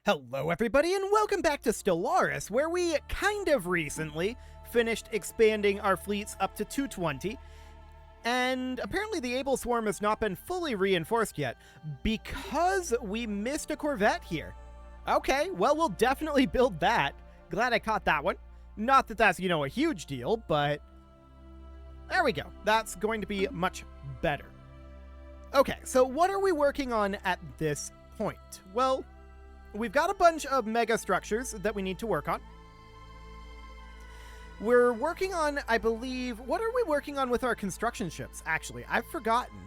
Hello everybody and welcome back to Stellaris, where we kind of recently finished expanding our fleets up to 220, and apparently the Able Swarm has not been fully reinforced yet, because we missed a Corvette here. Okay, well we'll definitely build that. Glad I caught that one. Not that that's, a huge deal, but there we go. That's going to be much better. Okay, so what are we working on at this point? Well, we've got a bunch of mega structures that we need to work on. We're working on, I believe, what are we working on with our construction ships, actually? I've forgotten.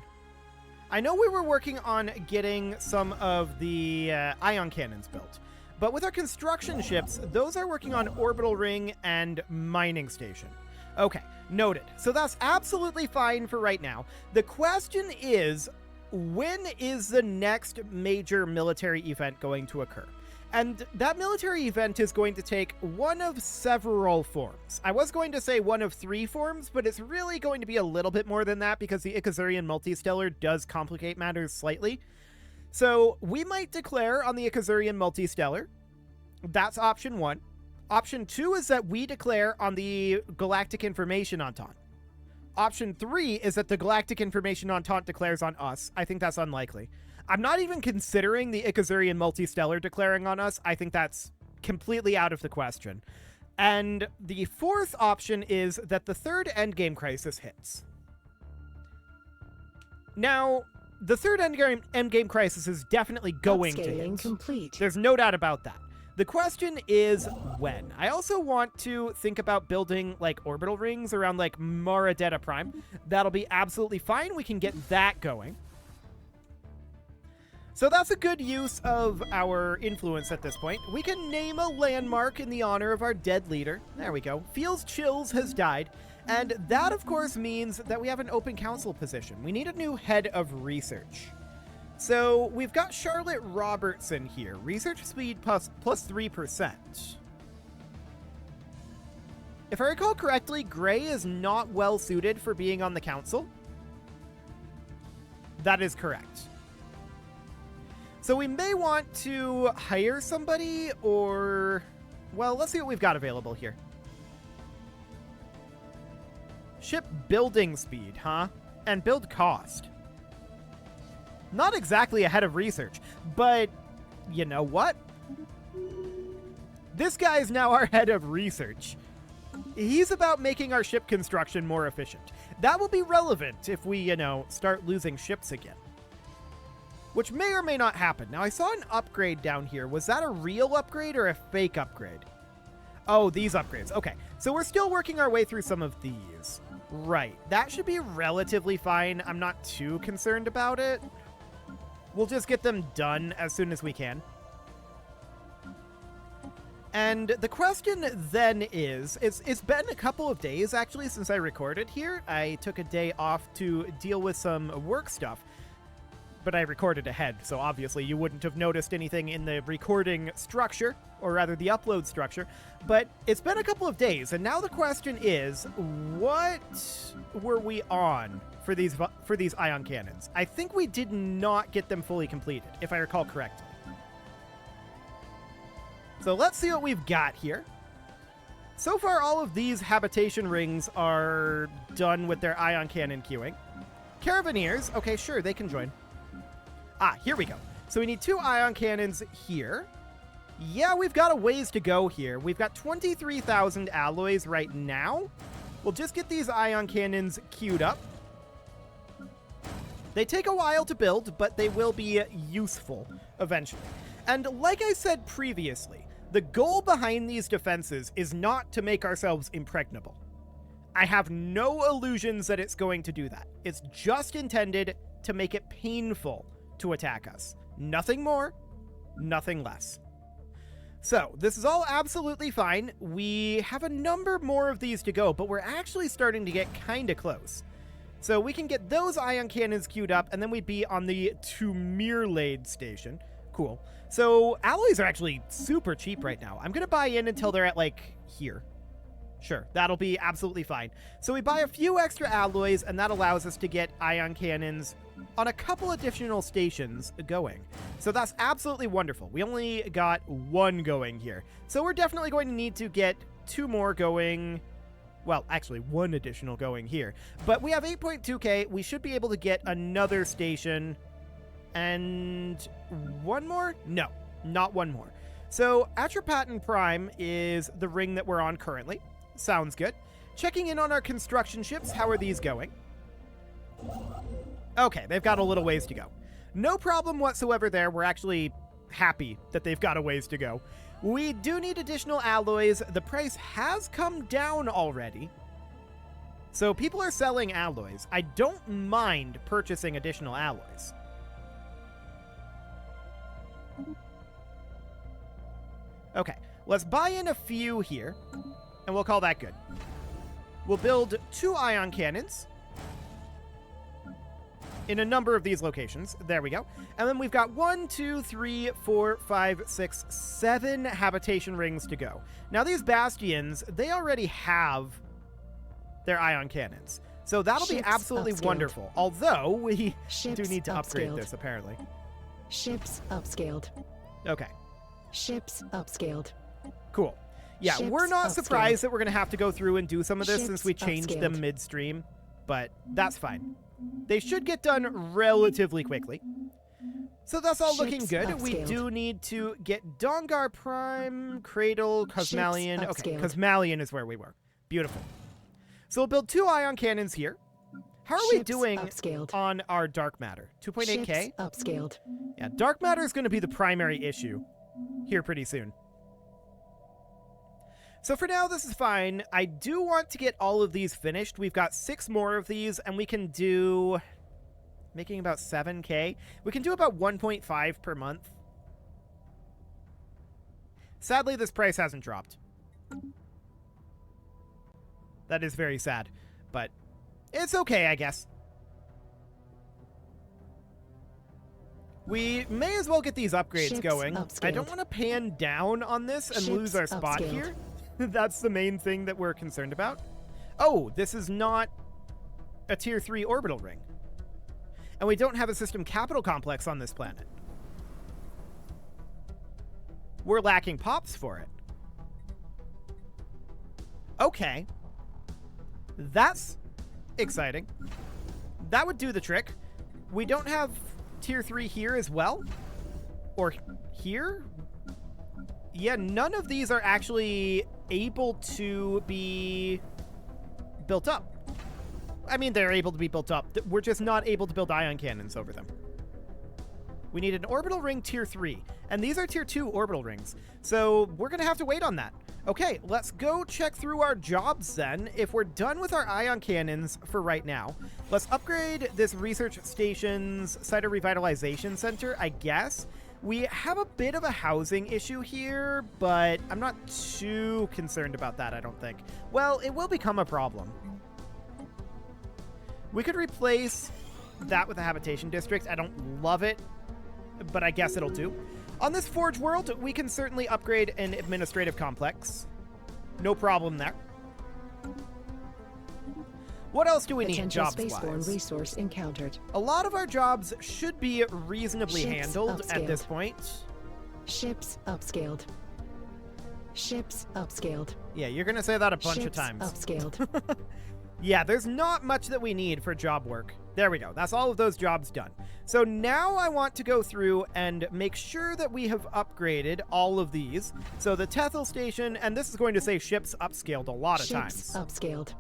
I know we were working on getting some of the ion cannons built, but with our construction ships, those are working on orbital ring and mining station. Okay, noted. So that's absolutely fine for right now. The question is, when is the next major military event going to occur? And that military event is going to take one of several forms. I was going to say one of three forms, but it's really going to be a little bit more than that because the Icazurian Multistellar does complicate matters slightly. So we might declare on the Icazurian Multistellar. That's option one. Option two is that we declare on the Galactic Information Entente. Option 3 is that the Galactic Information Entente declares on us. I think that's unlikely. I'm not even considering the Icazurian Multistellar declaring on us. I think that's completely out of the question. And the fourth option is that the third endgame crisis hits. Now, the third endgame crisis is definitely going to hit. Complete. There's no doubt about that. The question is when. I also want to think about building orbital rings around Maradetta Prime. That'll be absolutely fine. We can get that going. So that's a good use of our influence at this point. We can name a landmark in the honor of our dead leader. There we go. Feels Chills has died. And that, of course, means that we have an open council position. We need a new head of research. So we've got Charlotte Robertson here. Research speed plus 3%. If I recall correctly, Gray is not well suited for being on the council. That is correct. So we may want to hire somebody or... Well, let's see what we've got available here. Ship building speed, huh? And build cost. Not exactly a head of research, but you know what? This guy is now our head of research. He's about making our ship construction more efficient. That will be relevant if we, start losing ships again. Which may or may not happen. Now, I saw an upgrade down here. Was that a real upgrade or a fake upgrade? Oh, these upgrades. Okay, so we're still working our way through some of these. Right, that should be relatively fine. I'm not too concerned about it. We'll just get them done as soon as we can. And the question then is, it's been a couple of days actually since I recorded here. I took a day off to deal with some work stuff, but I recorded ahead, so obviously you wouldn't have noticed anything in the recording structure, or rather the upload structure, but it's been a couple of days, and now the question is, what were we on for these ion cannons? I think we did not get them fully completed, if I recall correctly. So let's see what we've got here. So far, all of these habitation rings are done with their ion cannon queuing. Caravaneers, okay, sure, they can join. Ah, here we go. So we need 2 ion cannons here. Yeah, we've got a ways to go here. We've got 23,000 alloys right now. We'll just get these ion cannons queued up. They take a while to build, but they will be useful eventually. And like I said previously, the goal behind these defenses is not to make ourselves impregnable. I have no illusions that it's going to do that. It's just intended to make it painful to attack us. Nothing more, nothing less. So, this is all absolutely fine. We have a number more of these to go, but we're actually starting to get kind of close. So we can get those ion cannons queued up, and then we'd be on the Tumirlade station. Cool. So, alloys are actually super cheap right now. I'm going to buy in until they're at, here. Sure, that'll be absolutely fine. So we buy a few extra alloys, and that allows us to get ion cannons on a couple additional stations going. So that's absolutely wonderful. We only got one going here. So we're definitely going to need to get 2 more going. Well, actually, 1 additional going here. But we have 8.2k. We should be able to get another station. And 1 more? No, not 1 more. So Atrapatin Prime is the ring that we're on currently. Sounds good. Checking in on our construction ships. How are these going? Okay, they've got a little ways to go. No problem whatsoever there. We're actually happy that they've got a ways to go. We do need additional alloys. The price has come down already. So people are selling alloys. I don't mind purchasing additional alloys. Okay, let's buy in a few here, and we'll call that good. We'll build 2 ion cannons in a number of these locations. There we go. And then we've got 1, 2, 3, 4, 5, 6, 7 habitation rings to go. Now these bastions, they already have their ion cannons. So that'll be absolutely wonderful. Although we do need to upgrade this, apparently. Ships upscaled. Okay. Ships upscaled. Cool. Yeah, we're not surprised that we're going to have to go through and do some of this since we changed them midstream, but that's fine. They should get done relatively quickly. So that's all looking good. We do need to get Dongar Prime, Cradle, Cosmalion. Okay, Cosmalion is where we were. Beautiful. So we'll build 2 ion cannons here. How are we doing on our dark matter? 2.8k? Upscaled. Yeah, dark matter is going to be the primary issue here pretty soon. So for now, this is fine. I do want to get all of these finished. We've got 6 more of these, and we can do... making about 7k. We can do about 1.5 per month. Sadly, this price hasn't dropped. That is very sad, but it's okay, I guess. We may as well get these upgrades going. I don't want to pan down on this and lose our spot here. That's the main thing that we're concerned about. Oh, this is not a tier 3 orbital ring. And we don't have a system capital complex on this planet. We're lacking pops for it. Okay. That's exciting. That would do the trick. We don't have tier 3 here as well? Or here? Yeah, none of these are actually able to be built up. I mean, they're able to be built up. We're just not able to build ion cannons over them. We need an orbital ring tier 3, and these are tier 2 orbital rings. So we're going to have to wait on that. Okay, let's go check through our jobs then. If we're done with our ion cannons for right now, let's upgrade this research station's Cyto Revitalization Center, I guess. We have a bit of a housing issue here, but I'm not too concerned about that, I don't think. Well, it will become a problem. We could replace that with a habitation district. I don't love it, but I guess it'll do. On this Forge world, we can certainly upgrade an administrative complex. No problem there. What else do we need jobs-wise? Resource encountered. A lot of our jobs should be reasonably handled at this point. Ships upscaled. Ships upscaled. Yeah, you're going to say that a bunch of times. Upscaled. Yeah, there's not much that we need for job work. There we go. That's all of those jobs done. So now I want to go through and make sure that we have upgraded all of these. So the Tethel station, and this is going to say ships upscaled a lot of times. Ships upscaled.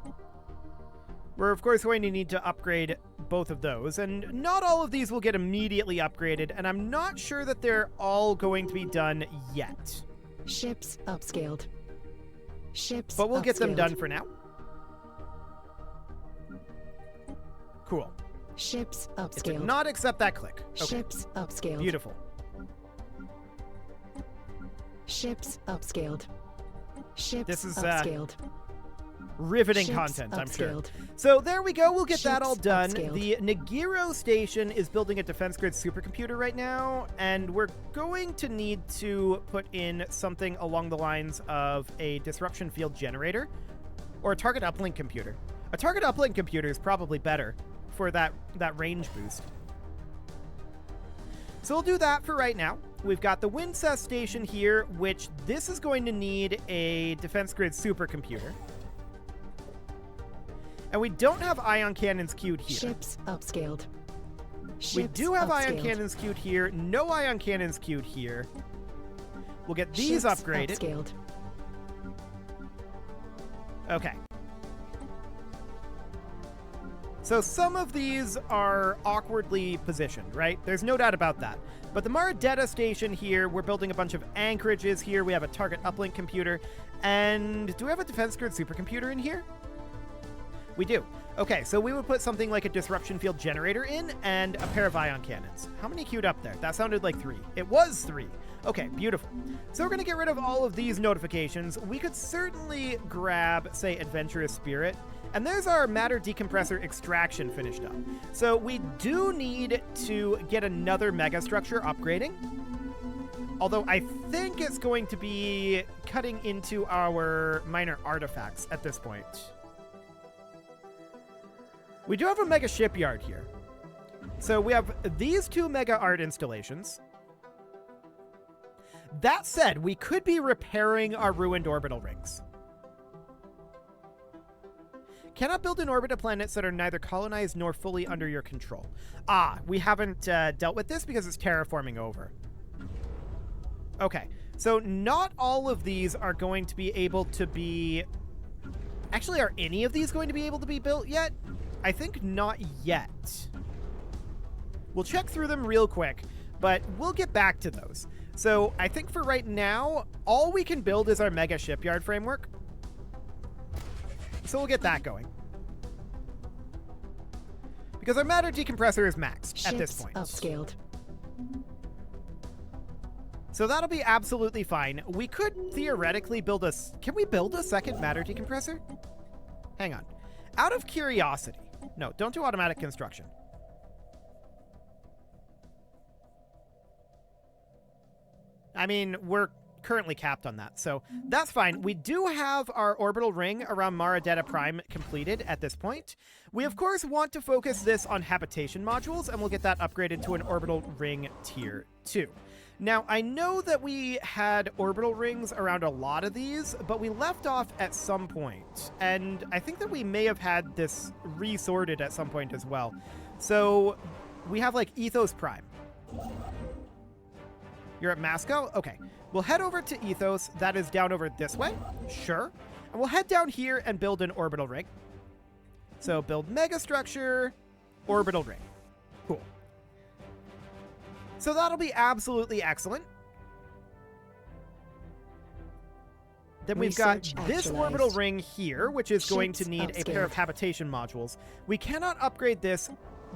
We're, of course, going to need to upgrade both of those, and not all of these will get immediately upgraded, and I'm not sure that they're all going to be done yet. Ships upscaled. Ships But we'll get them done for now. Cool. Ships upscaled. It did not accept that click. Okay. Ships upscaled. Beautiful. Ships upscaled. Ships This is upscaled. Riveting Ships content, I'm sure. upscaled. So there we go. We'll get that all Ships done. upscaled. The Nagiro station is building a defense grid supercomputer right now, and we're going to need to put in something along the lines of a disruption field generator. Or a target uplink computer. A target uplink computer is probably better for that range boost. So we'll do that for right now. We've got the Wincest station here, which this is going to need a defense grid supercomputer. And we don't have ion cannons queued here. Ships upscaled. Ships We do have ion upscaled. cannons queued here. No ion cannons queued here. We'll get these Ships upgraded. upscaled. Okay. So some of these are awkwardly positioned, right? There's no doubt about that. But the Maradetta station here, we're building a bunch of anchorages here. We have a target uplink computer. And do we have a defense grid supercomputer in here? We do. Okay, so we would put something like a disruption field generator in and a pair of ion cannons. How many queued up there? That sounded like 3. It was 3. Okay, beautiful. So we're going to get rid of all of these notifications. We could certainly grab, say, Adventurous Spirit. And there's our matter decompressor extraction finished up. So we do need to get another megastructure upgrading. Although I think it's going to be cutting into our minor artifacts at this point. We do have a mega shipyard here. So we have these 2 mega art installations. That said, we could be repairing our ruined orbital rings. Cannot build in orbit of planets that are neither colonized nor fully under your control. Ah, we haven't dealt with this because it's terraforming over. Okay, so not all of these are going to be able to be... Actually, are any of these going to be able to be built yet? I think not yet. We'll check through them real quick, but we'll get back to those. So I think for right now, all we can build is our mega shipyard framework. So we'll get that going. Because our matter decompressor is maxed at this point. Upscaled. So that'll be absolutely fine. We could theoretically build a... Can we build a second matter decompressor? Hang on. Out of curiosity. No, don't do automatic construction. I mean, we're currently capped on that, so that's fine. We do have our orbital ring around Maradetta Prime completed at this point. We, of course, want to focus this on habitation modules, and we'll get that upgraded to an orbital ring tier 2. Now, I know that we had orbital rings around a lot of these, but we left off at some point, and I think that we may have had this resorted at some point as well. So we have, like, Ethos Prime. You're at Masco? Okay. We'll head over to Ethos. That is down over this way. Sure. And we'll head down here and build an orbital ring. So build megastructure, orbital ring. Cool. So that'll be absolutely excellent. Then we've got this orbital ring here, which is going to need a pair of habitation modules. We cannot upgrade this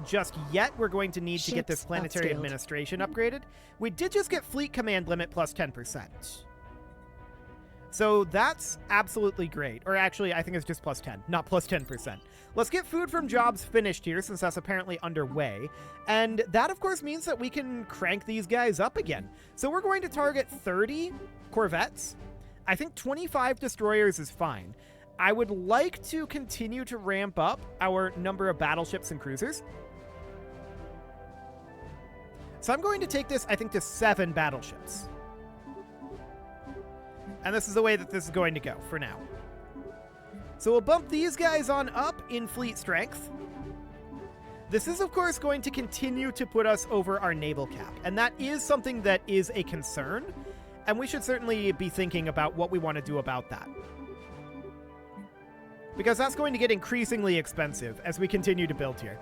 just yet. We're going to need to get this planetary administration upgraded. We did just get fleet command limit plus 10%. So that's absolutely great. Or actually, I think it's just plus 10, not plus 10%. Let's get food from jobs finished here, since that's apparently underway. And that, of course, means that we can crank these guys up again. So we're going to target 30 corvettes. I think 25 destroyers is fine. I would like to continue to ramp up our number of battleships and cruisers. So I'm going to take this, I think, to 7 battleships. And this is the way that this is going to go for now. So we'll bump these guys on up in fleet strength. This is, of course, going to continue to put us over our naval cap. And that is something that is a concern. And we should certainly be thinking about what we want to do about that. Because that's going to get increasingly expensive as we continue to build here.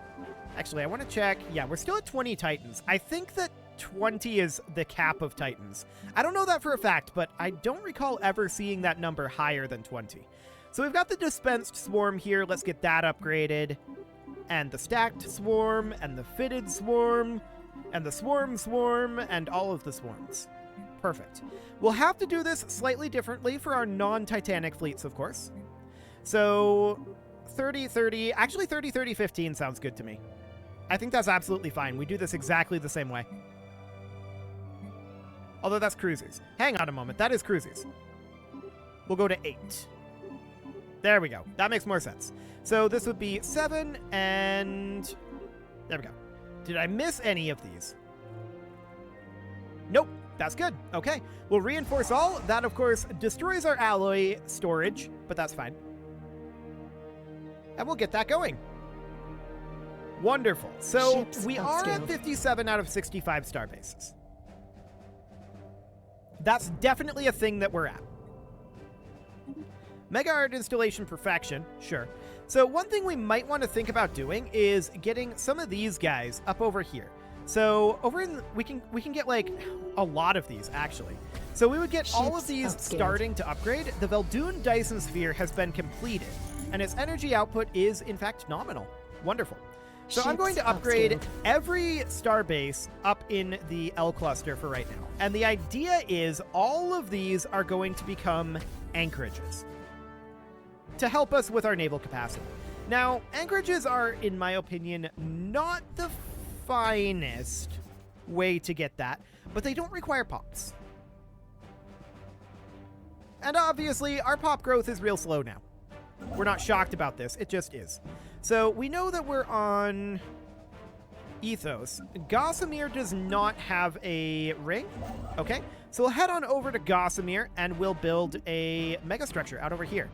Actually, I want to check. Yeah, we're still at 20 Titans. I think that 20 is the cap of Titans. I don't know that for a fact, but I don't recall ever seeing that number higher than 20. So we've got the dispensed swarm here. Let's get that upgraded. And the stacked swarm, and the fitted swarm, and the swarm, and all of the swarms. Perfect. We'll have to do this slightly differently for our non-Titanic fleets, of course. So 30-30, actually 30-30-15 sounds good to me. I think that's absolutely fine. We do this exactly the same way. Although that's cruisers. Hang on a moment, that is cruisers. We'll go to 8. There we go. That makes more sense. So this would be 7 and... There we go. Did I miss any of these? Nope. That's good. Okay. We'll reinforce all. That, of course, destroys our alloy storage, but that's fine. And we'll get that going. Wonderful. So Ships we are at upscaled. 57 out of 65 star bases. That's definitely a thing that we're at. Mega art installation perfection, sure. So one thing we might want to think about doing is getting some of these guys up over here. So over in we can get like a lot of these actually. So we would get all of Ships these upscaled. starting to upgrade. The Veldoon Dyson Sphere has been completed, and its energy output is in fact nominal. Wonderful. So I'm going to Ships upgrade upscaled. every starbase up in the L cluster for right now. And the idea is all of these are going to become anchorages to help us with our naval capacity. Now, anchorages are, in my opinion, not the finest way to get that, but they don't require pops. And obviously, our pop growth is real slow now. We're not shocked about this, it just is. So we know that we're on Ethos. Gossamer does not have a ring. Okay, so we'll head on over to Gossamer and we'll build a megastructure out over here.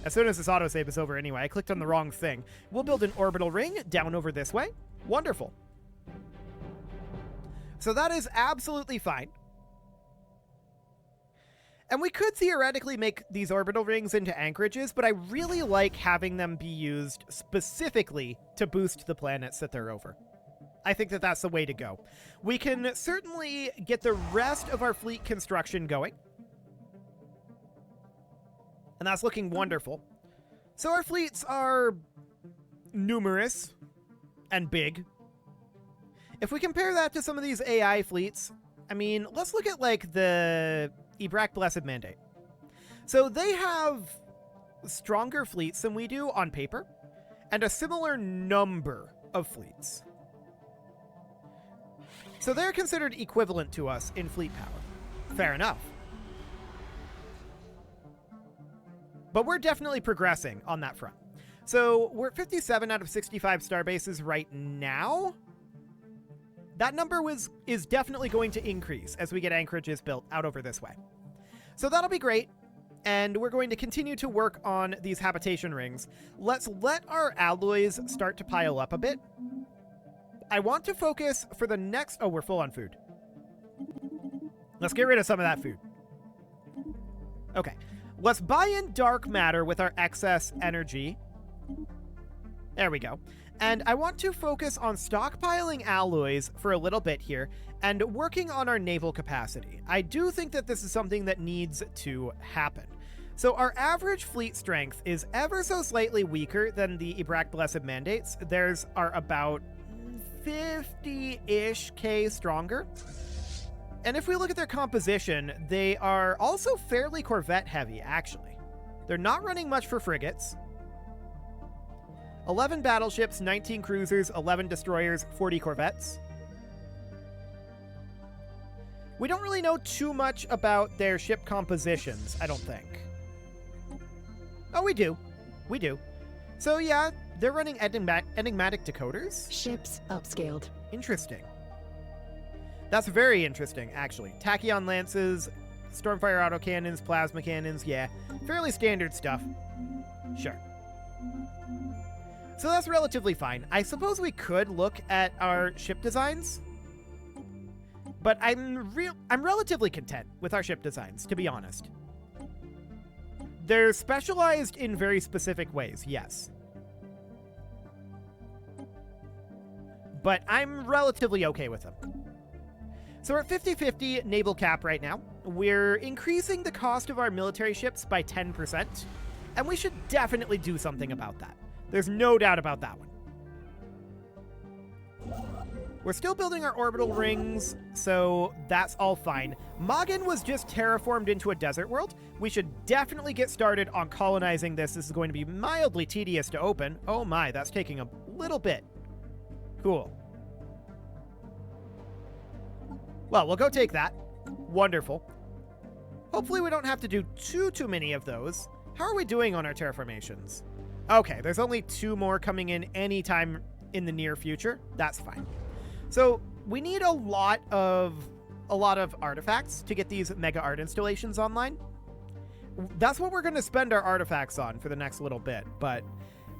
As soon as this autosave is over anyway, I clicked on the wrong thing. We'll build an orbital ring down over this way. Wonderful. So that is absolutely fine. And we could theoretically make these orbital rings into anchorages, but I really like having them be used specifically to boost the planets that they're over. I think that that's the way to go. We can certainly get the rest of our fleet construction going. And that's looking wonderful. So our fleets are numerous and big. If we compare that to some of these AI fleets, I mean, let's look at like the Ibrak Blessed Mandate. So they have stronger fleets than we do on paper, and a similar number of fleets. So they're considered equivalent to us in fleet power. Fair enough. But we're definitely progressing on that front. So we're at 57 out of 65 star bases right now. That number is definitely going to increase as we get anchorages built out over this way. So that'll be great. And we're going to continue to work on these habitation rings. Let's let our alloys start to pile up a bit. I want to focus for the next... Oh, we're full on food. Let's get rid of some of that food. Okay. Let's buy in dark matter with our excess energy. There we go. And I want to focus on stockpiling alloys for a little bit here and working on our naval capacity. I do think that this is something that needs to happen. So our average fleet strength is ever so slightly weaker than the Ibrak Blessed Mandates. Theirs are about 50-ish K stronger. And if we look at their composition, they are also fairly Corvette heavy, actually. They're not running much for frigates. 11 battleships, 19 cruisers, 11 destroyers, 40 corvettes. We don't really know too much about their ship compositions, I don't think. Oh, we do. We do. So yeah, they're running enigmatic decoders. Ships upscaled. Interesting. That's very interesting, actually. Tachyon lances, Stormfire autocannons, plasma cannons, yeah. Fairly standard stuff. Sure. So that's relatively fine. I suppose we could look at our ship designs, but I'm relatively content with our ship designs, to be honest. They're specialized in very specific ways, yes. But I'm relatively okay with them. So we're at 50-50 naval cap right now. We're increasing the cost of our military ships by 10%, and we should definitely do something about that. There's no doubt about that one. We're still building our orbital rings, so that's all fine. Magan was just terraformed into a desert world. We should definitely get started on colonizing this. This is going to be mildly tedious to open. Oh my, that's taking a little bit. Cool. Well, we'll go take that. Wonderful. Hopefully we don't have to do too many of those. How are we doing on our terraformations? Okay, there's only 2 more coming in anytime in the near future. That's fine. So we need a lot of artifacts to get these mega art installations online. That's what we're going to spend our artifacts on for the next little bit, but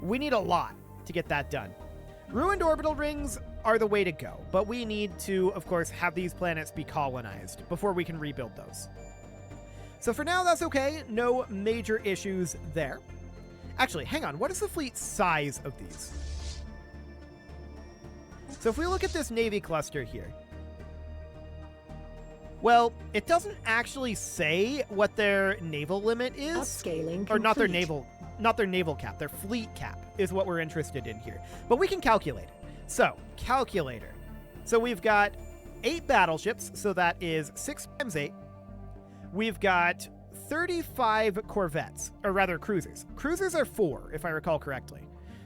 we need a lot to get that done. Ruined orbital rings are the way to go, but we need to, of course, have these planets be colonized before we can rebuild those. So for now, that's okay. No major issues there. Actually, hang on. What is the fleet size of these? So if we look at this Navy cluster here, well, it doesn't actually say what their naval limit is. Upscaling or not their complete. naval cap, their fleet cap is what we're interested in here. But we can calculate it. So, calculator. So we've got 8 battleships, so that is 6 times 8. We've got 35 corvettes, or rather cruisers. Cruisers are 4, if I recall correctly.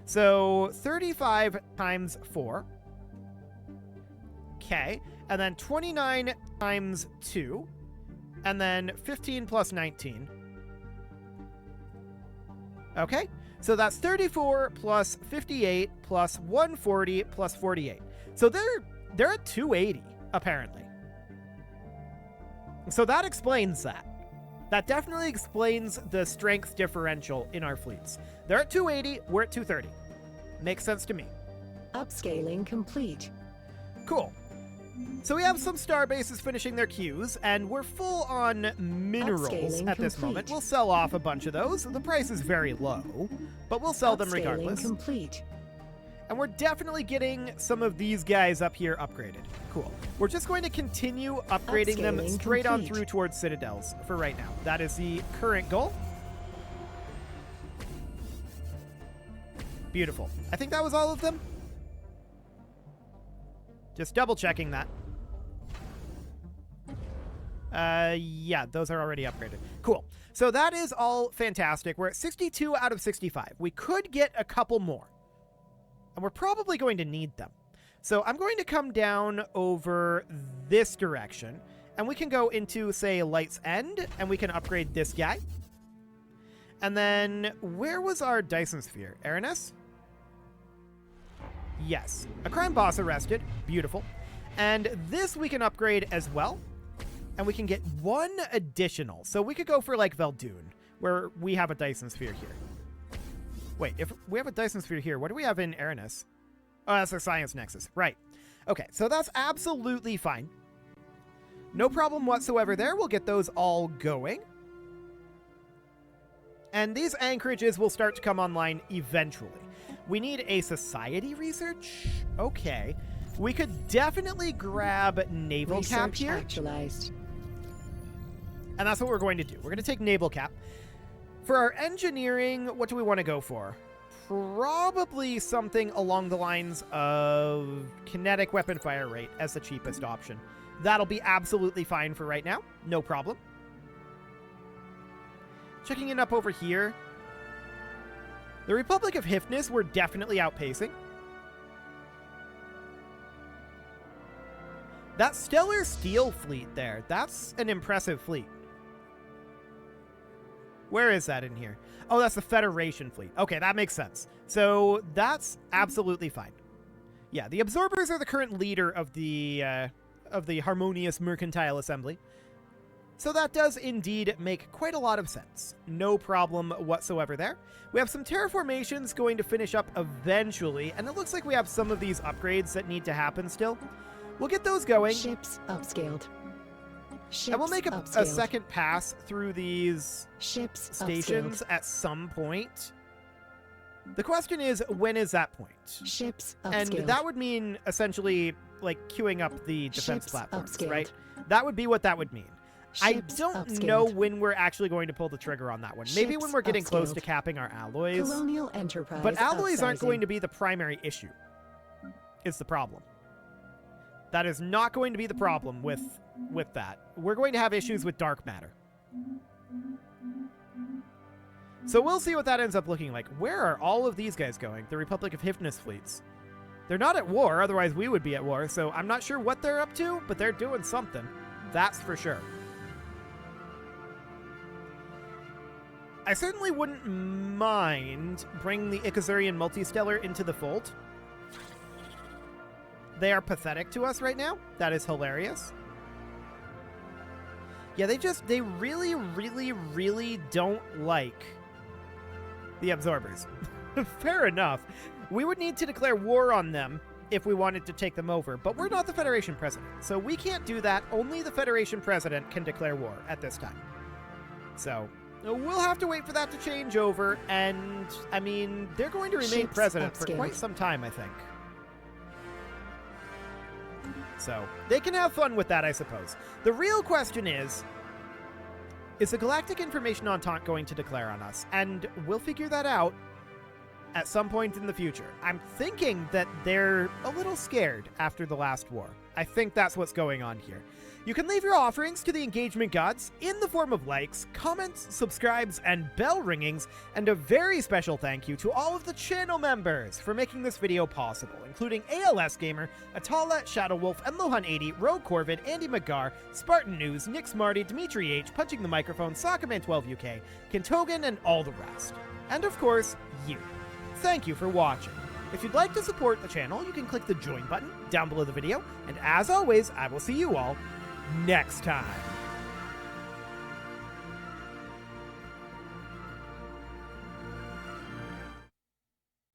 So 35 times 4. Okay, and then 29 times 2, and then 15 plus 19. Okay, so that's 34 plus 58 plus 140 plus 48. So they're at 280, apparently. So that explains that. That definitely explains the strength differential in our fleets. They're at 280, we're at 230. Makes sense to me. Upscaling complete. Cool. So we have some star bases finishing their queues, and we're full on minerals Upscaling at this complete. moment. We'll sell off a bunch of those. The price is very low, but we'll sell them Upscaling regardless. complete. And we're definitely getting some of these guys up here upgraded. Cool. We're just going to continue upgrading them Upscaling straight on complete. through towards citadels for right now. That is the current goal. Beautiful. I think that was all of them. Just double checking that. Yeah, those are already upgraded. Cool. So that is all fantastic. We're at 62 out of 65. We could get a couple more. And we're probably going to need them. So I'm going to come down over this direction. And we can go into, say, Light's End. And we can upgrade this guy. And then, where was our Dyson Sphere? Aranis? Yes. A crime boss arrested. Beautiful. And this we can upgrade as well. And we can get 1 additional. So we could go for, like, Veldoon, where we have a Dyson Sphere here. Wait, if we have a Dyson Sphere here, what do we have in Aranis? Oh, that's our Science Nexus. Right. Okay, so that's absolutely fine. No problem whatsoever there. We'll get those all going. And these anchorages will start to come online eventually. We need a society research? Okay. We could definitely grab naval cap Research here. actualized. And that's what we're going to do. We're going to take naval cap. For our engineering, what do we want to go for? Probably something along the lines of kinetic weapon fire rate as the cheapest option. That'll be absolutely fine for right now. No problem. Checking in up over here. The Republic of Hypnis we're definitely outpacing. That Stellar Steel fleet there, that's an impressive fleet. Where is that in here? Oh, that's the Federation fleet. Okay, that makes sense. So that's absolutely fine. Yeah, the Absorbers are the current leader of the Harmonious Mercantile Assembly. So that does indeed make quite a lot of sense. No problem whatsoever there. We have some terraformations going to finish up eventually, and it looks like we have some of these upgrades that need to happen still. We'll get those going. Ships upscaled. Ships And we'll make a upscaled. second pass through these Ships stations upscaled. at some point. The question is, when is that point? Ships And upscaled. that would mean essentially like queuing up the defense Ships platforms, upscaled. right? That would be what that would mean. I Ships don't upscaled. know when we're actually going to pull the trigger on that one. Maybe when Ships we're getting close to upscaled. capping our alloys. Colonial Enterprise. But alloys aren't going to upsizing. be the primary issue. Is the problem. That is not going to be the problem with that. We're going to have issues with dark matter. So we'll see what that ends up looking like. Where are all of these guys going? The Republic of Hypnis fleets. They're not at war, otherwise we would be at war, so I'm not sure what they're up to, but they're doing something. That's for sure. I certainly wouldn't mind bringing the Ikazurian Multistellar into the fold. They are pathetic to us right now. That is hilarious. Yeah, they really, really, really don't like the Absorbers. Fair enough. We would need to declare war on them if we wanted to take them over, but we're not the Federation President, so we can't do that. Only the Federation President can declare war at this time. So we'll have to wait for that to change over, and, I mean, they're going to remain Ships president for upscaled. quite some time, I think. So they can have fun with that, I suppose. The real question is the Galactic Information Entente going to declare on us? And we'll figure that out at some point in the future. I'm thinking that they're a little scared after the last war. I think that's what's going on here. You can leave your offerings to the engagement gods in the form of likes, comments, subscribes, and bell ringings, and a very special thank you to all of the channel members for making this video possible, including ALS Gamer, Atala, Shadowwolf, Emlohan80, Rogue Corvid, Andy McGar, Spartan News, Nick Smarty, Dimitri H, Punching the Microphone, Soccerman12UK, Kentogan, and all the rest. And of course, you. Thank you for watching. If you'd like to support the channel, you can click the join button down below the video, and as always, I will see you all next time.